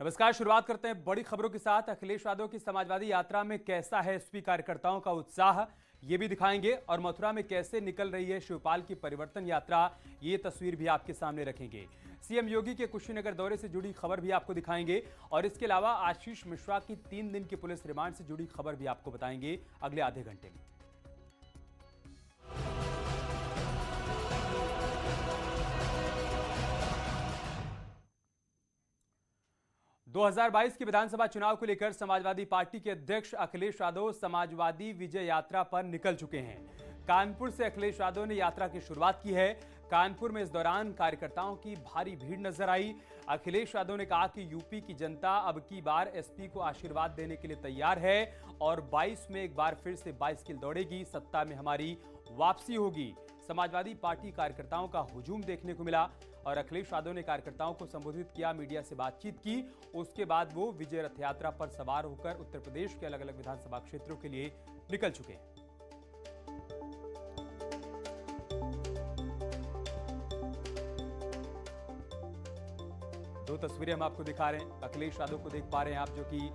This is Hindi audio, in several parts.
नमस्कार। शुरुआत करते हैं बड़ी खबरों के साथ। अखिलेश यादव की समाजवादी यात्रा में कैसा है एसपी कार्यकर्ताओं का उत्साह, ये भी दिखाएंगे। और मथुरा में कैसे निकल रही है शिवपाल की परिवर्तन यात्रा, ये तस्वीर भी आपके सामने रखेंगे। सीएम योगी के कुशीनगर दौरे से जुड़ी खबर भी आपको दिखाएंगे। और इसके अलावा आशीष मिश्रा की 3 दिन की पुलिस रिमांड से जुड़ी खबर भी आपको बताएंगे अगले आधे घंटे में। 2022 के विधानसभा चुनाव को लेकर समाजवादी पार्टी के अध्यक्ष अखिलेश यादव समाजवादी विजय यात्रा पर निकल चुके हैं। कानपुर से अखिलेश यादव ने यात्रा की शुरुआत की है। कानपुर में इस दौरान कार्यकर्ताओं की भारी भीड़ नजर आई। अखिलेश यादव ने कहा कि यूपी की जनता अब की बार एसपी को आशीर्वाद देने के लिए तैयार है और 22 में एक बार फिर से बाइसिकल दौड़ेगी, सत्ता में हमारी वापसी होगी। समाजवादी पार्टी कार्यकर्ताओं का हुजूम देखने को मिला और अखिलेश यादव ने कार्यकर्ताओं को संबोधित किया, मीडिया से बातचीत की। उसके बाद वो विजय रथ यात्रा पर सवार होकर उत्तर प्रदेश के अलग अलग विधानसभा क्षेत्रों के लिए निकल चुके हैं। दो तस्वीरें हम आपको दिखा रहे हैं। अखिलेश यादव को देख पा रहे हैं आप, जो कि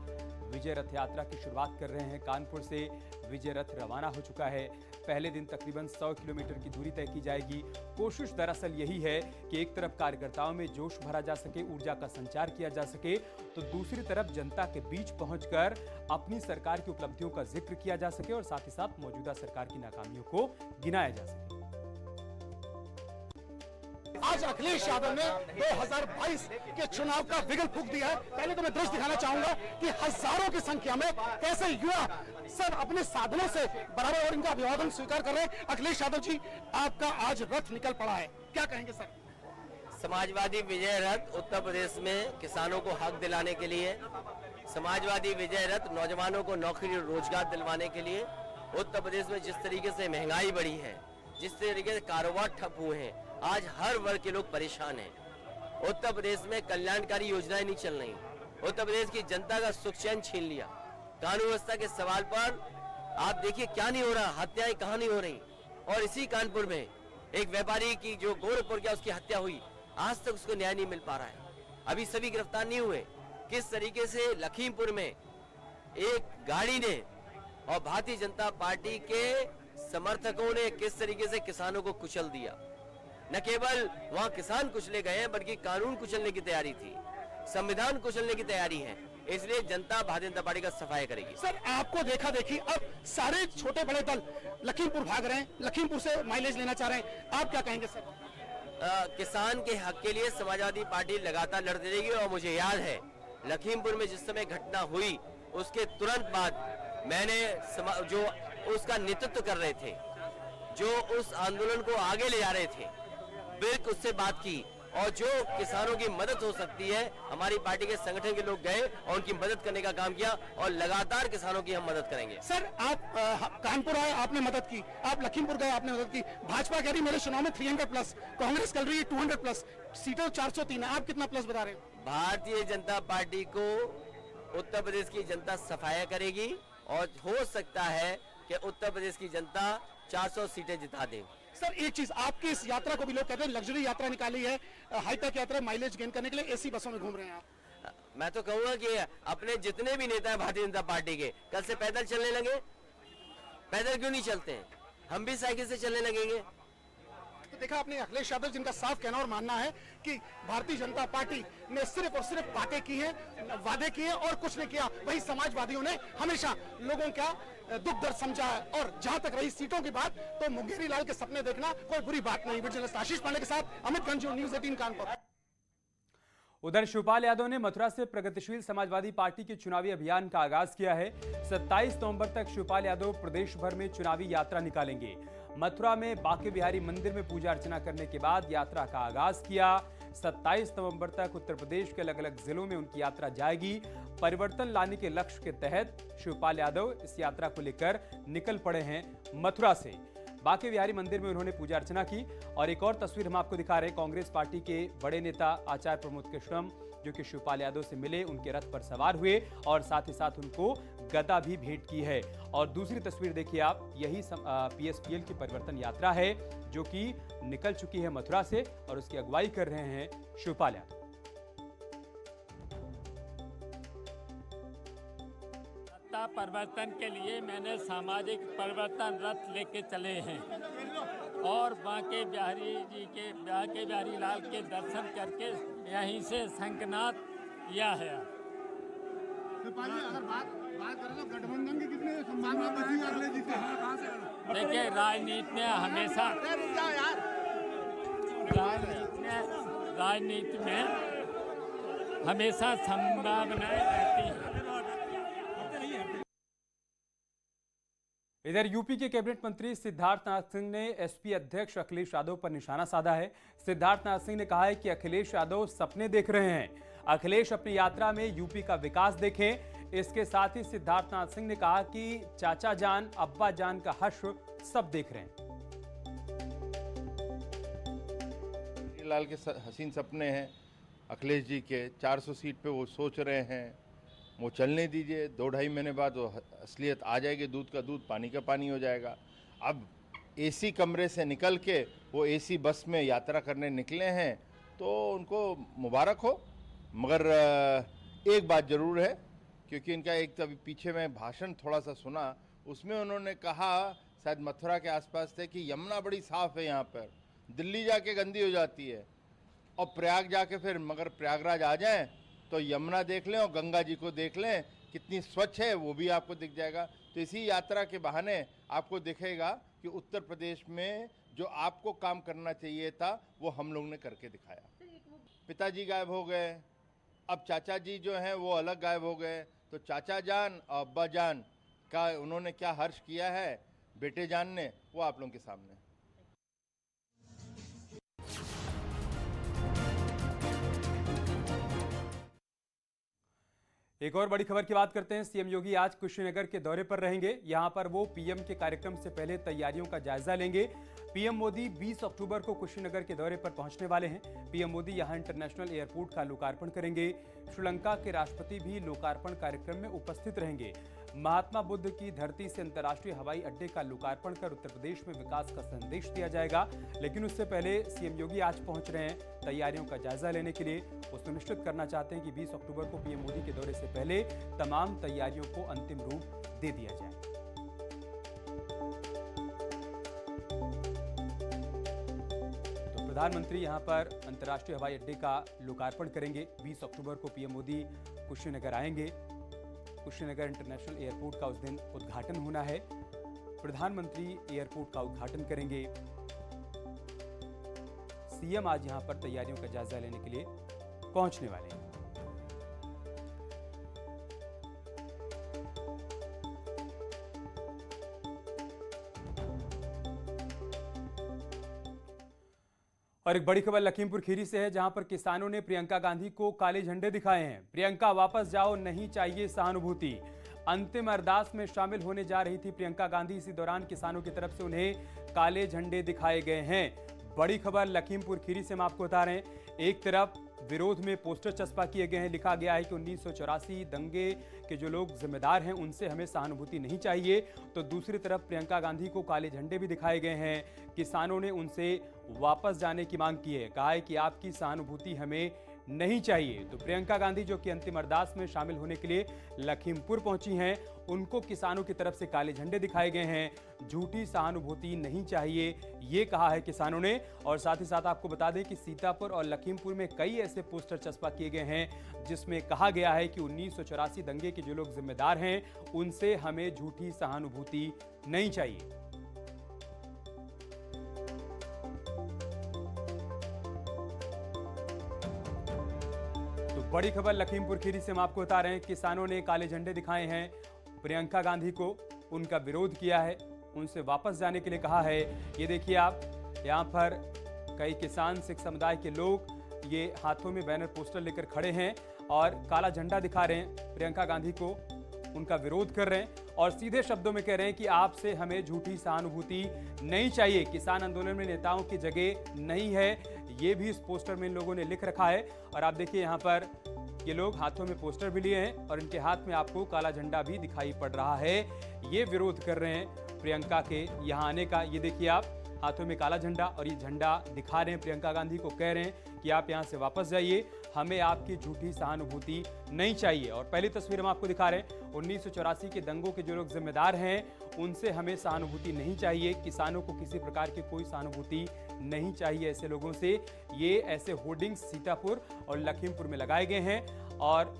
विजय रथ यात्रा की शुरुआत कर रहे हैं। कानपुर से विजय रथ रवाना हो चुका है। पहले दिन तकरीबन 100 किलोमीटर की दूरी तय की जाएगी। कोशिश दरअसल यही है कि एक तरफ कार्यकर्ताओं में जोश भरा जा सके, ऊर्जा का संचार किया जा सके, तो दूसरी तरफ जनता के बीच पहुंचकर अपनी सरकार की उपलब्धियों का जिक्र किया जा सके और साथ ही साथ मौजूदा सरकार की नाकामियों को गिनाया जा सके। आज अखिलेश यादव ने 2022 के चुनाव का विगल फूंक दिया है। पहले तो मैं दृश्य दिखाना चाहूंगा कि हजारों की संख्या में कैसे युवा सब अपने साधनों से बराबर और इनका अभिवादन स्वीकार कर रहे हैं। अखिलेश यादव जी, आपका आज रथ निकल पड़ा है, क्या कहेंगे सर? समाजवादी विजय रथ उत्तर प्रदेश में किसानों को हक दिलाने के लिए, समाजवादी विजय रथ नौजवानों को नौकरी और रोजगार दिलवाने के लिए। उत्तर प्रदेश में जिस तरीके से महंगाई बढ़ी है, जिस तरीके से कारोबार ठप हुए हैं, आज हर वर्ग के लोग परेशान हैं। उत्तर प्रदेश में कल्याणकारी योजनाएं नहीं चल रही। उत्तर प्रदेश की जनता का सुख चैन छीन लिया। कानून व्यवस्था के सवाल पर आप देखिए क्या नहीं हो रहा, हत्याएं कहां नहीं हो रही। और इसी कानपुर में एक व्यापारी की जो गोरखपुर गया, उसकी हत्या हुई, आज तक उसको न्याय नहीं मिल पा रहा है। अभी सभी गिरफ्तार नहीं हुए। किस तरीके से लखीमपुर में एक गाड़ी ने और भारतीय जनता पार्टी के समर्थकों ने किस तरीके से किसानों को कुचल दिया। न केवल वहां किसान कुचले गए हैं, बल्कि कानून कुचलने की तैयारी थी, संविधान कुचलने की तैयारी है। इसलिए जनता भारतीय जनता पार्टी का सफाया करेगी। सर, आपको देखा देखी अब सारे छोटे बड़े दल लखीमपुर भाग रहे हैं, लखीमपुर से माइलेज लेना चाह रहे हैं, आप क्या कहेंगे सर? किसान के हक के लिए समाजवादी पार्टी लगातार लड़ती रहेगी। और मुझे याद है लखीमपुर में जिस समय घटना हुई, उसके तुरंत बाद मैंने जो उसका नेतृत्व कर रहे थे, जो उस आंदोलन को आगे ले जा रहे थे, बिल्कुल उससे बात की। और जो किसानों की मदद हो सकती है, हमारी पार्टी के संगठन के लोग गए और उनकी मदद करने का काम किया और लगातार किसानों की हम मदद करेंगे। सर, आप कानपुर आए, आपने मदद की, आप लखीमपुर गए, आपने मदद की। भाजपा कह रही मेरे चुनाव में 300+, कांग्रेस कर रही है 200+, सीटें 403 है, आप कितना प्लस बता रहे हो? भारतीय जनता पार्टी को उत्तर प्रदेश की जनता सफाया करेगी और हो सकता है कि उत्तर प्रदेश की जनता 400 सीटें जिता दे। सर, एक चीज, आपकी इस यात्रा को भी लोग कहते हैं लग्जरी यात्रा निकाली है, हाईटेक यात्रा, माइलेज गेन करने के लिए एसी बसों में घूम रहे हैं आप। मैं तो कहूंगा कि अपने जितने भी नेता हैं भारतीय जनता पार्टी के, कल से पैदल चलने लगे। पैदल क्यों नहीं चलते हैं? हम भी साइकिल से चलने लगेंगे। तो देखा आपने अखिलेश यादव, जिनका साफ कहना और मानना है कि भारतीय जनता पार्टी ने सिर्फ और सिर्फ बातें की हैं, वादे किए और कुछ नहीं किया। वही समाजवादियों ने हमेशा लोगों का दुख दर्द समझा है। और जहां तक रही सीटों की बात, तो मुंगेरी लाल के सपने देखना कोई बुरी बात नहीं। जर्नलिस्ट आशीष पांडे के साथ अमित गंजू, न्यूज़ 18 कानपुर। उधर शिवपाल यादव ने मथुरा से प्रगतिशील समाजवादी पार्टी के चुनावी अभियान का आगाज किया है। 27 नवंबर तक शिवपाल यादव प्रदेश भर में चुनावी यात्रा निकालेंगे। मथुरा में बांके बिहारी मंदिर में पूजा अर्चना करने के बाद यात्रा का आगाज किया। 27 नवंबर तक उत्तर प्रदेश के अलग अलग जिलों में उनकी यात्रा जाएगी। परिवर्तन लाने के लक्ष्य के तहत शिवपाल यादव इस यात्रा को लेकर निकल पड़े हैं मथुरा से। बांके बिहारी मंदिर में उन्होंने पूजा अर्चना की। और एक और तस्वीर हम आपको दिखा रहे हैं, कांग्रेस पार्टी के बड़े नेता आचार्य प्रमोद कृष्णम, जो कि शिवपाल यादव से मिले, उनके रथ पर सवार हुए और साथ ही साथ उनको गदा भी भेंट की है। और दूसरी तस्वीर देखिए आप, यही पीएसपीएल की परिवर्तन यात्रा है, जो कि निकल चुकी है मथुरा से और उसकी अगुवाई कर रहे हैं शिवपाल यादव। सभ्यता परिवर्तन के लिए मैंने सामाजिक परिवर्तन रथ लेके चले हैं और बांके बिहारी लाल के दर्शन करके यहीं से शंखनाद किया है। अगर बात करें तो गठबंधन की कितनी संभावना बची है अगले जीते? देखिए, राजनीति में हमेशा संभावनाएं रहती हैं। इधर यूपी के कैबिनेट मंत्री सिद्धार्थनाथ सिंह ने एसपी अध्यक्ष अखिलेश यादव पर निशाना साधा है। सिद्धार्थनाथ सिंह ने कहा है कि अखिलेश यादव सपने देख रहे हैं। अखिलेश अपनी यात्रा में यूपी का विकास देखें। इसके साथ ही सिद्धार्थनाथ सिंह ने कहा कि चाचा जान अब्बा जान का हर्ष सब देख रहे हैं। लाल के हसीन सपने हैं अखिलेश जी के, 400 सीट पे वो सोच रहे हैं, वो चलने दीजिए। 2-2.5 महीने बाद वो असलियत आ जाएगी, दूध का दूध पानी का पानी हो जाएगा। अब एसी कमरे से निकल के वो एसी बस में यात्रा करने निकले हैं तो उनको मुबारक हो। मगर एक बात ज़रूर है, क्योंकि इनका एक तभी पीछे में भाषण थोड़ा सा सुना, उसमें उन्होंने कहा, शायद मथुरा के आसपास थे, कि यमुना बड़ी साफ़ है यहाँ पर, दिल्ली जाके गंदी हो जाती है और प्रयाग जाके फिर मगर प्रयागराज आ जाएं तो यमुना देख लें और गंगा जी को देख लें कितनी स्वच्छ है, वो भी आपको दिख जाएगा। तो इसी यात्रा के बहाने आपको दिखेगा कि उत्तर प्रदेश में जो आपको काम करना चाहिए था वो हम लोग ने करके दिखाया। पिताजी गायब हो गए, अब चाचा जी जो हैं वो अलग गायब हो गए, तो चाचा जान और अब्बा जान का उन्होंने क्या हर्ष किया है बेटे जान ने, वो आप लोगों के सामने। एक और बड़ी खबर की बात करते हैं। सीएम योगी आज कुशीनगर के दौरे पर रहेंगे। यहां पर वो पीएम के कार्यक्रम से पहले तैयारियों का जायजा लेंगे। पीएम मोदी 20 अक्टूबर को कुशीनगर के दौरे पर पहुंचने वाले हैं। पीएम मोदी यहां इंटरनेशनल एयरपोर्ट का लोकार्पण करेंगे। श्रीलंका के राष्ट्रपति भी लोकार्पण कार्यक्रम में उपस्थित रहेंगे। महात्मा बुद्ध की धरती से अंतर्राष्ट्रीय हवाई अड्डे का लोकार्पण कर उत्तर प्रदेश में विकास का संदेश दिया जाएगा। लेकिन उससे पहले सीएम योगी आज पहुंच रहे हैं तैयारियों का जायजा लेने के लिए। वो सुनिश्चित करना चाहते हैं कि 20 अक्टूबर को पीएम मोदी के दौरे से पहले तमाम तैयारियों को अंतिम रूप दे दिया जाए। तो प्रधानमंत्री यहां पर अंतर्राष्ट्रीय हवाई अड्डे का लोकार्पण करेंगे। 20 अक्टूबर को पीएम मोदी कुशीनगर आएंगे। कुशीनगर इंटरनेशनल एयरपोर्ट का उस दिन उद्घाटन होना है। प्रधानमंत्री एयरपोर्ट का उद्घाटन करेंगे। सीएम आज यहां पर तैयारियों का जायजा लेने के लिए पहुंचने वाले हैं। और एक बड़ी खबर लखीमपुर खीरी से है, जहां पर किसानों ने प्रियंका गांधी को काले झंडे दिखाए हैं। प्रियंका वापस जाओ, नहीं चाहिए सहानुभूति। अंतिम अरदास में शामिल होने जा रही थी प्रियंका गांधी। इसी दौरान किसानों की तरफ से उन्हें काले झंडे दिखाए गए हैं। बड़ी खबर लखीमपुर खीरी से हम आपको बता रहे हैं। एक तरफ विरोध में पोस्टर चस्पा किए गए हैं। लिखा गया है कि 1984 दंगे के जो लोग जिम्मेदार हैं उनसे हमें सहानुभूति नहीं चाहिए। तो दूसरी तरफ प्रियंका गांधी को काले झंडे भी दिखाए गए हैं। किसानों ने उनसे वापस जाने की मांग की है। कहा है कि आपकी सहानुभूति हमें नहीं चाहिए। तो प्रियंका गांधी जो कि अंतिम अरदास में शामिल होने के लिए लखीमपुर पहुंची हैं, उनको किसानों की तरफ से काले झंडे दिखाए गए हैं। झूठी सहानुभूति नहीं चाहिए, ये कहा है किसानों ने। और साथ ही साथ आपको बता दें कि सीतापुर और लखीमपुर में कई ऐसे पोस्टर चस्पा किए गए हैं जिसमें कहा गया है कि 1984 दंगे के जो लोग जिम्मेदार हैं उनसे हमें झूठी सहानुभूति नहीं चाहिए। बड़ी खबर लखीमपुर खीरी से हम आपको बता रहे हैं। किसानों ने काले झंडे दिखाए हैं। प्रियंका गांधी को उनका विरोध किया है, उनसे वापस जाने के लिए कहा है। ये देखिए आप, यहाँ पर कई किसान सिख समुदाय के लोग ये हाथों में बैनर पोस्टर लेकर खड़े हैं और काला झंडा दिखा रहे हैं। प्रियंका गांधी को उनका विरोध कर रहे हैं और सीधे शब्दों में कह रहे हैं कि आपसे हमें झूठी सहानुभूति नहीं चाहिए। किसान आंदोलन में नेताओं की जगह नहीं है, ये भी इस पोस्टर में इन लोगों ने लिख रखा है। और आप देखिए यहाँ पर ये लोग हाथों में पोस्टर भी लिए हैं और इनके हाथ में आपको काला झंडा भी दिखाई पड़ रहा है। ये विरोध कर रहे हैं प्रियंका के यहाँ आने का। ये देखिए आप, हाथों में काला झंडा और ये झंडा दिखा रहे हैं, प्रियंका गांधी को कह रहे हैं कि आप यहाँ से वापस जाइए। हमें आपकी झूठी सहानुभूति नहीं चाहिए। और पहली तस्वीर हम आपको दिखा रहे हैं, 1984 के दंगों के जो लोग जिम्मेदार हैं उनसे हमें सहानुभूति नहीं चाहिए, किसानों को किसी प्रकार की कोई सहानुभूति नहीं चाहिए ऐसे लोगों से। ये ऐसे होर्डिंग्स सीतापुर और लखीमपुर में लगाए गए हैं। और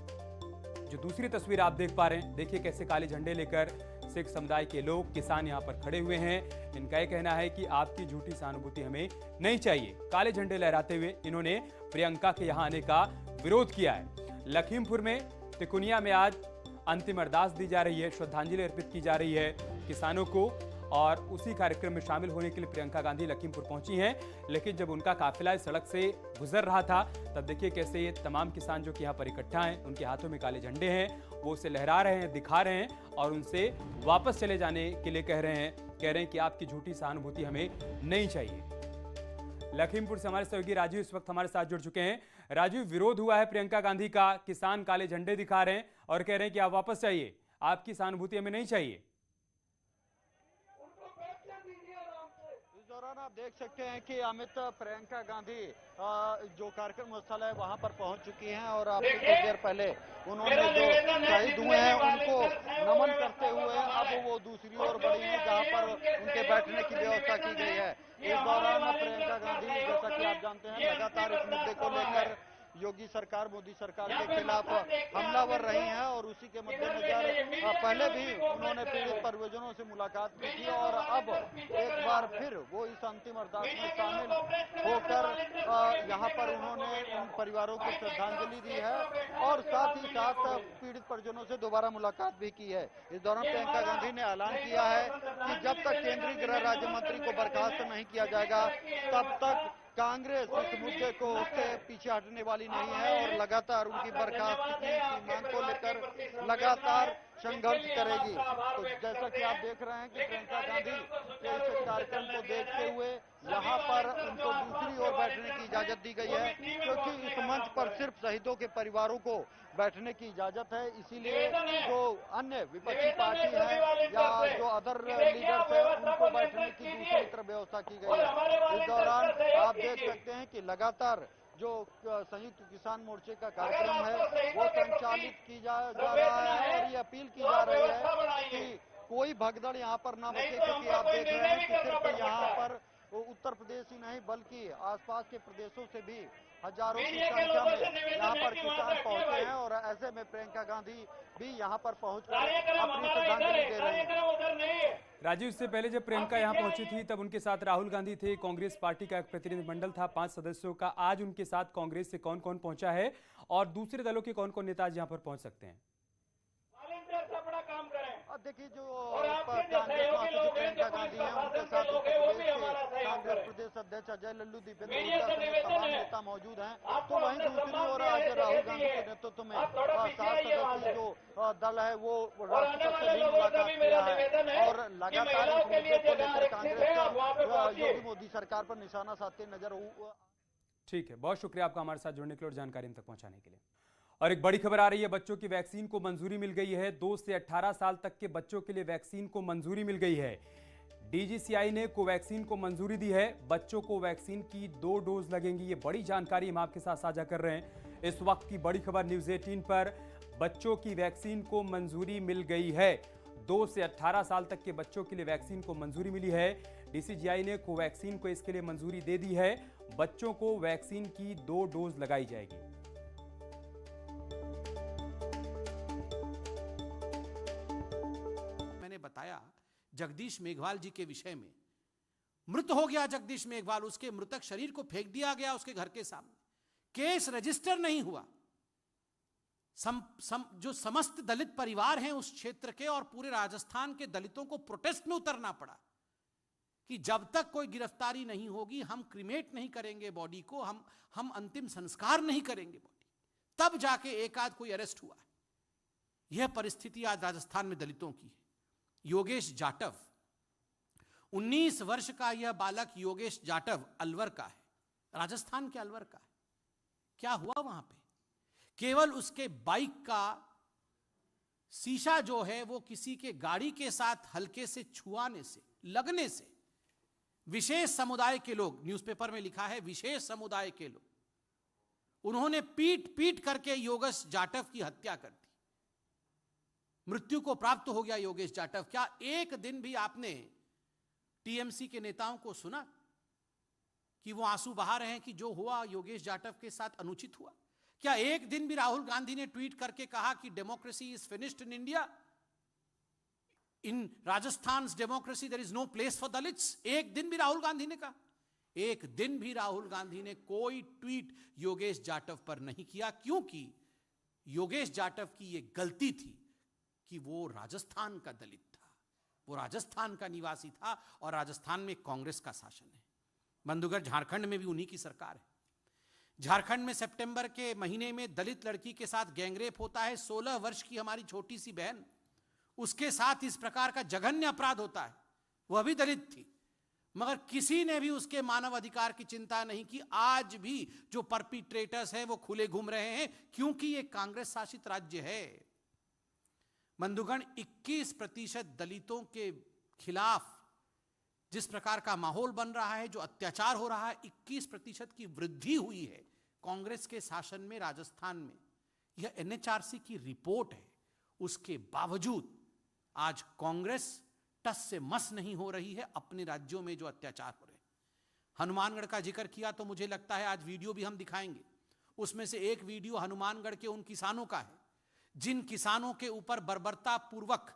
जो दूसरी तस्वीर आप देख पा रहे हैं, देखिए कैसे काले झंडे लेकर सिख समुदाय के लोग, किसान यहाँ पर खड़े हुए हैं। इनका यह कहना है कि आपकी झूठी सहानुभूति हमें नहीं चाहिए। काले झंडे लहराते हुए इन्होंने प्रियंका के यहाँ आने का विरोध किया है। लखीमपुर में तिकुनिया में आज अंतिम अरदास दी जा रही है, श्रद्धांजलि अर्पित की जा रही है किसानों को। और उसी कार्यक्रम में शामिल होने के लिए प्रियंका गांधी लखीमपुर पहुंची हैं। लेकिन जब उनका काफिला इस सड़क से गुजर रहा था तब देखिए कैसे ये तमाम किसान जो कि यहाँ पर इकट्ठा हैं, उनके हाथों में काले झंडे हैं, वो उसे लहरा रहे हैं, दिखा रहे हैं और उनसे वापस चले जाने के लिए कह रहे हैं कि आपकी झूठी सहानुभूति हमें नहीं चाहिए। लखीमपुर से हमारे सहयोगी राजीव इस वक्त हमारे साथ जुड़ चुके हैं। राजीव, विरोध हुआ है प्रियंका गांधी का, किसान काले झंडे दिखा रहे हैं और कह रहे हैं कि आप वापस जाइए, आपकी सहानुभूति हमें नहीं चाहिए। दौरान आप देख सकते हैं कि अमित प्रियंका गांधी जो कार्यक्रम स्थल है वहां पर पहुंच चुकी हैं और आपसे कुछ देर पहले उन्होंने जो शहीद हुए हैं उनको नमन करते हुए अब वो दूसरी ओर बढ़ी हैं जहां पर उनके बैठने की व्यवस्था की गई है। इस दौरान प्रियंका गांधी, जैसा कि आप जानते हैं, लगातार इस मुद्दे को लेकर योगी सरकार, मोदी सरकार के खिलाफ हमलावर रही हैं और उसी के मद्देनजर पहले भी उन्होंने पीड़ित परिजनों से मुलाकात की थी और अब एक बार फिर वो इस अंतिम अरदास में शामिल होकर यहाँ पर उन्होंने उन परिवारों को श्रद्धांजलि दी है और साथ ही साथ पीड़ित परिजनों से दोबारा मुलाकात भी की है। इस दौरान प्रियंका गांधी ने ऐलान किया है कि जब तक केंद्रीय गृह राज्य मंत्री को बर्खास्त नहीं किया जाएगा तब तक कांग्रेस इस मुद्दे को उससे पीछे हटने वाली नहीं है और लगातार उनकी बर्खास्तगी की मांग को लेकर लगातार संघर्ष करेगी। तो जैसा कि आप देख रहे हैं कि प्रियंका गांधी के इस कार्यक्रम को देखते हुए यहाँ पर उनको दूसरी ओर बैठने की इजाजत दी गई है, क्योंकि इस मंच पर सिर्फ शहीदों के परिवारों को बैठने की इजाजत है। इसीलिए जो अन्य विपक्षी पार्टी है या जो अदर लीडर्स है उनको बैठने की दूसरी तरफ व्यवस्था की गई है। इस दौरान आप देख सकते हैं कि लगातार जो संयुक्त किसान मोर्चे का कार्यक्रम है वो संचालित की जा रहा है और ये अपील की जा रही है कि कोई भगदड़ यहाँ पर ना बचे, क्योंकि आप देख रहे हैं कि सिर्फ यहाँ पर उत्तर प्रदेश ही नहीं बल्कि आसपास के प्रदेशों से भी हजारों की संख्या में यहाँ पर किसान पहुंचे हैं और ऐसे में प्रियंका गांधी भी यहाँ पर पहुंचकर अपनी श्रद्धांजलि दे रही हैं। राजीव, इससे पहले जब प्रियंका यहाँ पहुंची थी तब उनके साथ राहुल गांधी थे, कांग्रेस पार्टी का एक प्रतिनिधिमंडल था 5 सदस्यों का। आज उनके साथ कांग्रेस से कौन कौन पहुंचा है और दूसरे दलों के कौन कौन नेता आज यहाँ पर पहुंच सकते हैं? देखिए, जो कांग्रेस प्रियंका गांधी है उनके साथ कांग्रेस प्रदेश अध्यक्ष अजय लल्लू दीपेंद्र समेत तमाम नेता मौजूद हैं। तो वहीं दूसरी ओर आज राहुल गांधी के नेतृत्व में 7 सदस्यीय जो दल है वो राष्ट्रपति से भी मुलाकात किया है और लगातार इस मुद्दे को लेकर कांग्रेस का योगी मोदी सरकार पर निशाना साधते नजर। ठीक है, बहुत शुक्रिया आपका हमारे साथ जुड़ने के लिए और जानकारी हम तक पहुंचाने के लिए। और एक बड़ी खबर आ रही है, बच्चों की वैक्सीन को मंजूरी मिल गई है। 2 से 18 साल तक के बच्चों के लिए वैक्सीन को मंजूरी मिल गई है। डीजीसीआई ने कोवैक्सीन को मंजूरी दी है। बच्चों को वैक्सीन की 2 डोज लगेंगी। ये बड़ी जानकारी हम आपके साथ साझा कर रहे हैं। इस वक्त की बड़ी खबर न्यूज़ 18 पर, बच्चों की वैक्सीन को मंजूरी मिल गई है। 2 से 18 साल तक के बच्चों के लिए वैक्सीन को मंजूरी मिली है। डीसीजीआई ने कोवैक्सीन को इसके लिए मंजूरी दे दी है। बच्चों को वैक्सीन की 2 डोज लगाई जाएगी। बताया जगदीश मेघवाल जी के विषय में, मृत हो गया जगदीश मेघवाल, उसके मृतक शरीर को फेंक दिया गया उसके घर के सामने, केस रजिस्टर नहीं हुआ। जो समस्त दलित परिवार हैं उस क्षेत्र के और पूरे राजस्थान के दलितों को प्रोटेस्ट में उतरना पड़ा कि जब तक कोई गिरफ्तारी नहीं होगी हम क्रिमेट नहीं करेंगे बॉडी को, हम अंतिम संस्कार नहीं करेंगे बॉडी, तब जाके एक आध कोई अरेस्ट हुआ। यह परिस्थिति आज राजस्थान में दलितों की है। योगेश जाटव, 19 वर्ष का यह बालक योगेश जाटव अलवर का है, राजस्थान के अलवर का है। क्या हुआ वहां पे? केवल उसके बाइक का शीशा जो है वो किसी के गाड़ी के साथ हल्के से छुआने से, लगने से, विशेष समुदाय के लोग, न्यूज़पेपर में लिखा है विशेष समुदाय के लोग, उन्होंने पीट पीट करके योगेश जाटव की हत्या कर दी। मृत्यु को प्राप्त हो गया योगेश जाटव। क्या एक दिन भी आपने टीएमसी के नेताओं को सुना कि वो आंसू बहा रहे हैं कि जो हुआ योगेश जाटव के साथ अनुचित हुआ? क्या एक दिन भी राहुल गांधी ने ट्वीट करके कहा कि democracy is finished in India, in Rajasthan democracy there is no place for Dalits? एक दिन भी राहुल गांधी ने कहा? एक दिन भी राहुल गांधी ने कोई ट्वीट योगेश जाटव पर नहीं किया, क्योंकि योगेश जाटव की यह गलती थी कि वो राजस्थान का दलित था, वो राजस्थान का निवासी था और राजस्थान में कांग्रेस का शासन है। बंधुगढ़, झारखंड में भी उन्हीं की सरकार है। झारखंड में सितंबर के महीने में दलित लड़की के साथ गैंगरेप होता है। 16 वर्ष की हमारी छोटी सी बहन, उसके साथ इस प्रकार का जघन्य अपराध होता है। वह भी दलित थी, मगर किसी ने भी उसके मानव अधिकार की चिंता नहीं की। आज भी जो परपिट्रेटर्स हैं वो खुले घूम रहे हैं, क्योंकि ये कांग्रेस शासित राज्य है। बंधुगण, 21% दलितों के खिलाफ जिस प्रकार का माहौल बन रहा है, जो अत्याचार हो रहा है, 21% की वृद्धि हुई है कांग्रेस के शासन में राजस्थान में। यह एनएचआरसी की रिपोर्ट है। उसके बावजूद आज कांग्रेस टस से मस नहीं हो रही है अपने राज्यों में जो अत्याचार हो रहे हैं। हनुमानगढ़ का जिक्र किया तो मुझे लगता है आज वीडियो भी हम दिखाएंगे। उसमें से एक वीडियो हनुमानगढ़ के उन किसानों का है जिन किसानों के ऊपर बर्बरता पूर्वक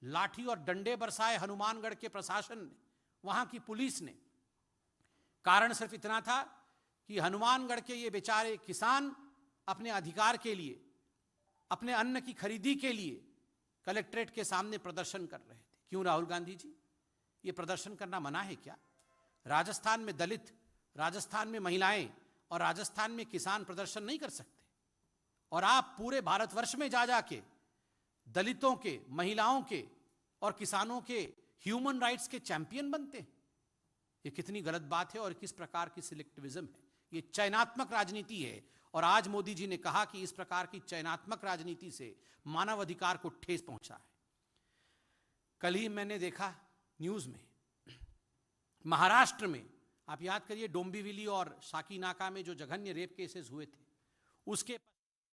लाठी और डंडे बरसाए हनुमानगढ़ के प्रशासन ने, वहां की पुलिस ने। कारण सिर्फ इतना था कि हनुमानगढ़ के ये बेचारे किसान अपने अधिकार के लिए, अपने अन्न की खरीदी के लिए कलेक्ट्रेट के सामने प्रदर्शन कर रहे थे। क्यों राहुल गांधी जी, ये प्रदर्शन करना मना है क्या? राजस्थान में दलित, राजस्थान में महिलाएं और राजस्थान में किसान प्रदर्शन नहीं कर सकते? और आप पूरे भारतवर्ष में जा जाके दलितों के, महिलाओं के और किसानों के ह्यूमन राइट्स के चैंपियन बनते हैं। ये कितनी गलत बात है और किस प्रकार की सिलेक्टिविज्म है। ये चयनात्मक राजनीति है और आज मोदी जी ने कहा कि इस प्रकार की चयनात्मक राजनीति से मानव अधिकार को ठेस पहुंचा है। कल ही मैंने देखा न्यूज में, महाराष्ट्र में, आप याद करिए डोंबिवली और साकीनाका में जो जघन्य रेप केसेस हुए थे, उसके